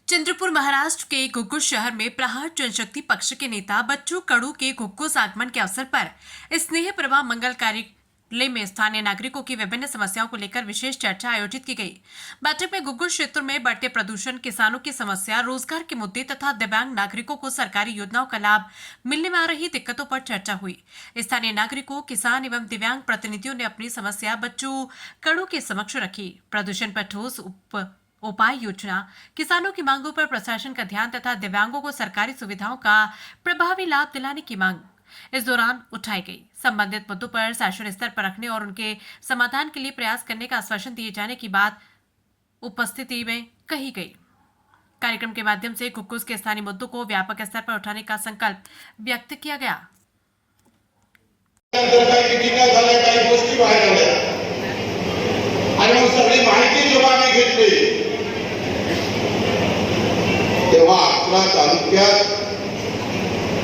चंद्रपुर महाराष्ट्र के घुग्गुस शहर में प्रहार जनशक्ति पक्ष के नेता बच्चू कडू के घुग्गुस आगमन के अवसर पर स्नेह प्रभा मंगल कार्यालय में स्थानीय नागरिकों की विभिन्न समस्याओं को लेकर विशेष चर्चा आयोजित की गई। बैठक में घुग्गुस क्षेत्र में बढ़ते प्रदूषण, किसानों की समस्या, रोजगार के मुद्दे तथा दिव्यांग नागरिकों को सरकारी योजनाओं का लाभ मिलने में आ रही दिक्कतों पर चर्चा हुई। स्थानीय नागरिकों, किसान एवं दिव्यांग प्रतिनिधियों ने अपनी समस्या बच्चू कडू के समक्ष रखी। प्रदूषण पर ठोस उपाय योजना, किसानों की मांगों पर प्रशासन का ध्यान तथा दिव्यांगों को सरकारी सुविधाओं का प्रभावी लाभ दिलाने की मांग इस दौरान उठाई गई। संबंधित मुद्दों पर शासन स्तर पर रखने और उनके समाधान के लिए प्रयास करने का आश्वासन दिए जाने की बात उपस्थिति में कही गई। कार्यक्रम के माध्यम से घुग्गुस के स्थानीय मुद्दों को व्यापक स्तर पर उठाने का संकल्प व्यक्त किया गया। तेव्हा आपला तालुक्यात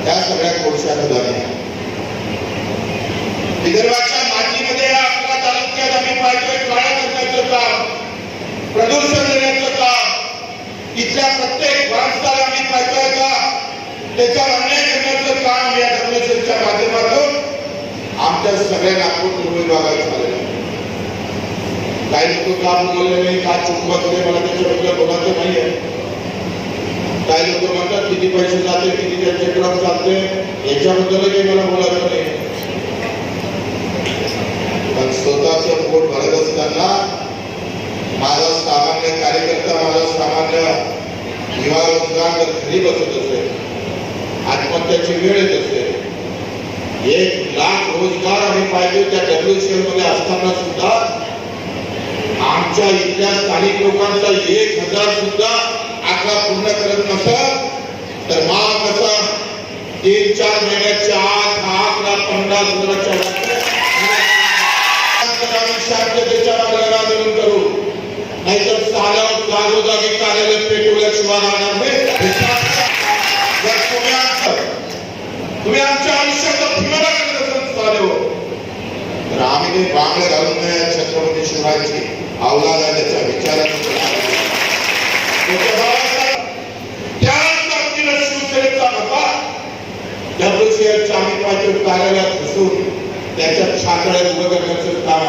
त्या सगळ्या कोळशाचं धरण आहे। विदर्भाच्या मातीमध्ये आपल्या तालुक्यात आम्ही पाहतोय काळा करण्याचं काम, प्रदूषण देण्याचं काम, इथल्या प्रत्येक माणसाला आम्ही पाहतोय का त्याच्यावर अन्याय करण्याचं काम या धर्मेश्वरच्या माध्यमातून आमच्या सगळ्या नागपूर पूर्व विभागात झालेलं आहे। काही लोक काम बोलले नाही, का चुप बसले, मला त्याच्याबद्दल बोलायचं नाहीये। काही लोक म्हणतात किती पैसे जाते, किती त्यांचे क्रम चालते, याच्याबद्दल मला बोलायचं नाही। पण स्वतःचं पोट भरत असताना माझा सामान्य कार्यकर्ता, माझा सामान्य युवा रोजगार जर घरी बसत असेल, आत्महत्याची वेळ येत असेल, 1 लाख रोजगार आम्ही पाहिजे त्या WCL मध्ये असताना सुद्धा आमच्या इथल्या स्थानिक लोकांचा 1000 सुद्धा आकडा पूर्ण करत नसत तर मग कसं 3-4 महिन्याच्या आत हा आकडा 50,000च्या शांततेच्या मार्गाने आंदोलन करू, नाहीतर जागोजागी कार्यालय पेटवल्याशिवाय राहणार नाही। तुम्ही आमच्या आयुष्याचा फिमाना करत असाल तर आम्ही ते बांगड्या घालून नाही छत्रपती शिवरायांची अवलाद आहे त्याच्या विचाराने WCLच्या आम्ही पाहिजे कार्यालयात घुसून त्याच्या छाताळ्यात उभं करण्याचं काम